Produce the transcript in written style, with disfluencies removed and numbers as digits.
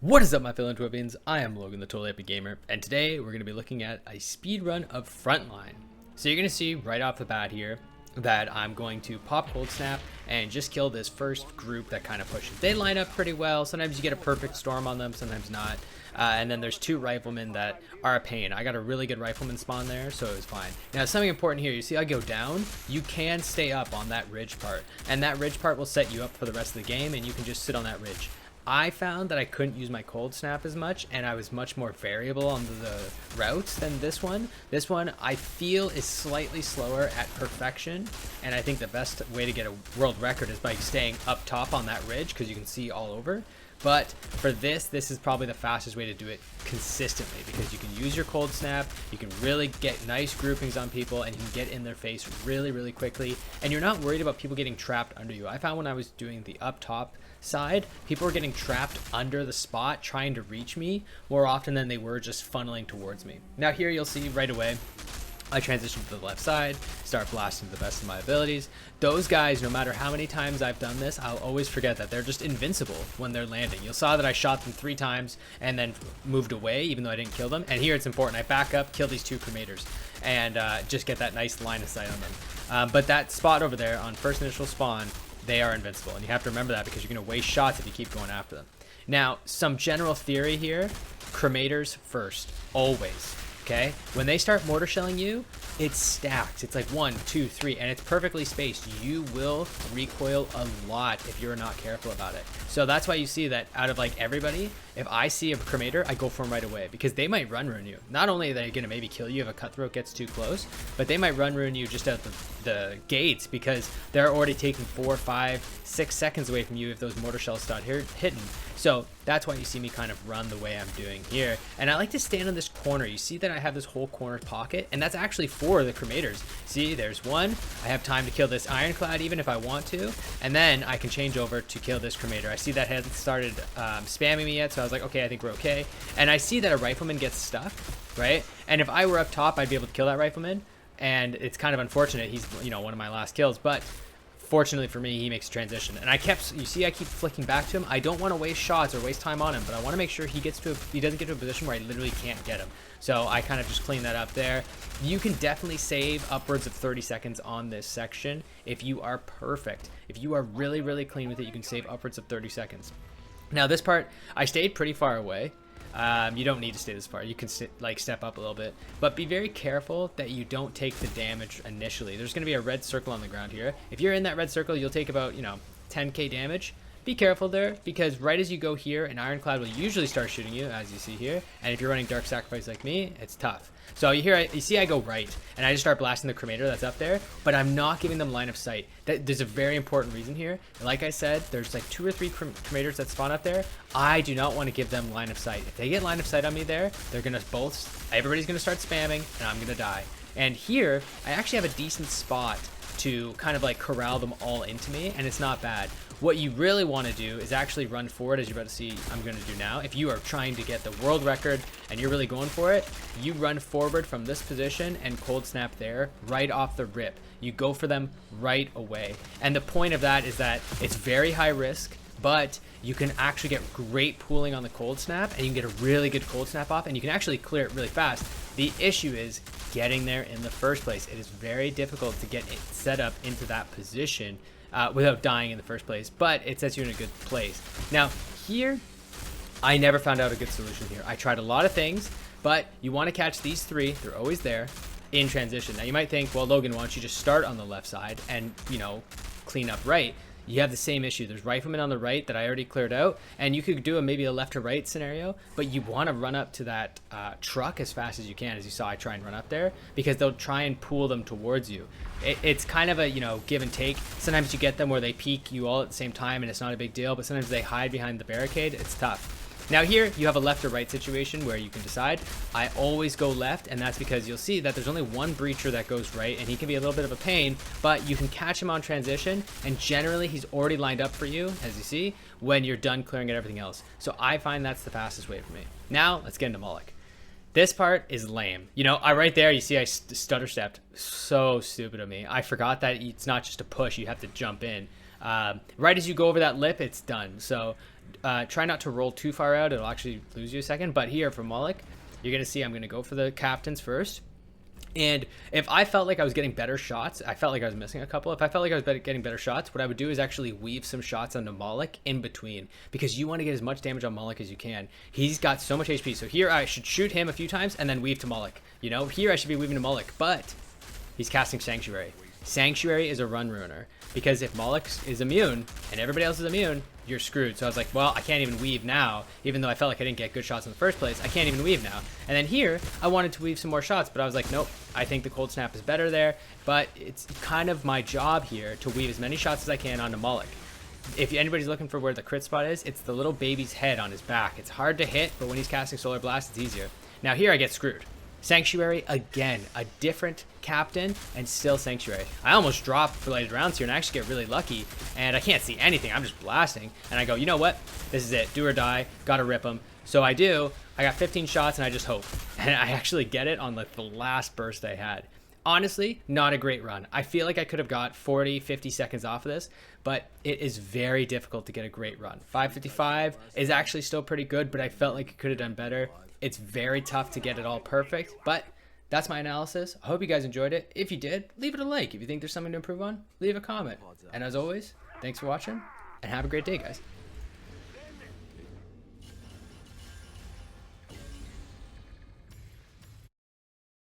What is up, my fellow Twibians? I am Logan, the Totally Epic Gamer, and today we're going to be looking at a speed run of Frontline. So you're going to see right off the bat here that I'm going to pop Cold Snap and just kill this first group that kind of pushes. They line up pretty well. Sometimes you get a perfect storm on them, sometimes not. And then there's two riflemen that are a pain. I got a really good rifleman spawn there, so it was fine. Now, something important here, you see I go down, you can stay up on that ridge part, and that ridge part will set you up for the rest of the game, and you can just sit on that ridge. I found that I couldn't use my cold snap as much, and I was much more variable on the routes than this one. This one I feel is slightly slower at perfection, and I think the best way to get a world record is by staying up top on that ridge because you can see all over. But for this is probably the fastest way to do it consistently because you can use your cold snap, you can really get nice groupings on people, and you can get in their face really quickly, and you're not worried about people getting trapped under you. I found when I was doing the up top side, people were getting trapped under the spot trying to reach me more often than they were just funneling towards me. Now here you'll see right away I transition to the left side, start blasting to the best of my abilities. Those guys, no matter how many times I've done this, I'll always forget that they're just invincible when they're landing. You'll saw that I shot them 3 times and then moved away even though I didn't kill them. And here it's important, I back up, kill these 2 cremators, and just get that nice line of sight on them. But that spot over there on first initial spawn, they are invincible, and you have to remember that because you're going to waste shots if you keep going after them. Now, some general theory here, cremators first, always. Okay, when they start mortar shelling you, it stacks. It's like 1, 2, 3, and it's perfectly spaced. You will recoil a lot if you're not careful about it. So that's why you see that out of like everybody, if I see a cremator, I go for them right away because they might run ruin you. Not only are they going to maybe kill you if a cutthroat gets too close, but they might run ruin you just out the gates because they're already taking 4, 5, 6 seconds away from you if those mortar shells start hitting. So that's why you see me kind of run the way I'm doing here. And I like to stand on this corner. You see that I have this whole corner pocket, and that's actually for the cremators. See, there's one. I have time to kill this ironclad even if I want to, and then I can change over to kill this cremator. I see that hasn't started spamming me yet, so I was like, okay, I think we're okay. And I see that a rifleman gets stuck, right? And if I were up top, I'd be able to kill that rifleman. And it's kind of unfortunate. He's, you know, one of my last kills, but fortunately for me, he makes a transition. And you see I keep flicking back to him. I don't want to waste shots or waste time on him, but I want to make sure he doesn't get to a position where I literally can't get him. So I kind of just clean that up there. You can definitely save upwards of 30 seconds on this section if you are perfect. If you are really clean with it, you can save upwards of 30 seconds. Now this part, I stayed pretty far away. You don't need to stay this far. You can step up a little bit, but be very careful that you don't take the damage initially. There's going to be a red circle on the ground here. If you're in that red circle, you'll take about 10k damage. Be careful there because right as you go here, an ironclad will usually start shooting you, as you see here. And if you're running Dark Sacrifice like me, it's tough. So you see I go right, and I just start blasting the cremator that's up there, but I'm not giving them line of sight. There's a very important reason here. Like I said, there's like 2 or 3 cremators that spawn up there. I do not want to give them line of sight. If they get line of sight on me there, everybody's gonna start spamming, and I'm gonna die. And here, I actually have a decent spot to kind of like corral them all into me, and it's not bad. What you really want to do is actually run forward, as you're about to see I'm going to do now. If you are trying to get the world record and you're really going for it, you run forward from this position and cold snap there right off the rip. You go for them right away. And the point of that is that it's very high risk, but you can actually get great pooling on the cold snap, and you can get a really good cold snap off, and you can actually clear it really fast. The issue is getting there in the first place. It is very difficult to get it set up into that position without dying in the first place, but it sets you in a good place. Now here, I never found out a good solution here. I tried a lot of things, but you want to catch these 3. They're always there in transition. Now you might think, well, Logan, why don't you just start on the left side and clean up right? You have the same issue. There's riflemen on the right that I already cleared out, and you could do maybe a left to right scenario, but you want to run up to that truck as fast as you can. As you saw, I try and run up there because they'll try and pull them towards you. It's kind of a give and take. Sometimes you get them where they peek you all at the same time and it's not a big deal, but sometimes they hide behind the barricade. It's tough. Now here you have a left or right situation where you can decide. I always go left, and that's because you'll see that there's only one breacher that goes right, and he can be a little bit of a pain, but you can catch him on transition, and generally he's already lined up for you, as you see, when you're done clearing at everything else. So I find that's the fastest way for me. Now let's get into Moloch. This part is lame. Right there, you see I stutter stepped. So stupid of me. I forgot that it's not just a push, you have to jump in. Right as you go over that lip, it's done. So Try not to roll too far out. It'll actually lose you a second. But here for Moloch, you're going to see I'm going to go for the captains first. And if I felt like I was getting better shots, I felt like I was missing a couple. If I felt like I was getting better shots, what I would do is actually weave some shots onto Moloch in between, because you want to get as much damage on Moloch as you can. He's got so much HP. So here I should shoot him a few times and then weave to Moloch. You know, here I should be weaving to Moloch, but he's casting Sanctuary. Sanctuary is a run ruiner, because if Moloch is immune and everybody else is immune, you're screwed. So I was like, well, I can't even weave now, even though I felt like I didn't get good shots in the first place. I can't even weave now. And then here, I wanted to weave some more shots, but I was like, nope, I think the cold snap is better there. But it's kind of my job here to weave as many shots as I can onto Moloch. If anybody's looking for where the crit spot is, it's the little baby's head on his back. It's hard to hit, but when he's casting Solar Blast, it's easier. Now here I get screwed. Sanctuary again, a different captain, and still Sanctuary. I almost dropped belated rounds here and I actually get really lucky, and I can't see anything. I'm just blasting, and I go, you know what? This is it. Do or die. Gotta rip them. So I do. I got 15 shots, and I just hope. And I actually get it on like the last burst I had. Honestly, not a great run. I feel like I could have got 40, 50 seconds off of this, but it is very difficult to get a great run. 555 is actually still pretty good, but I felt like it could have done better. It's very tough to get it all perfect, but that's my analysis. I hope you guys enjoyed it. If you did, leave it a like. If you think there's something to improve on, leave a comment. And as always, thanks for watching, and have a great day, guys.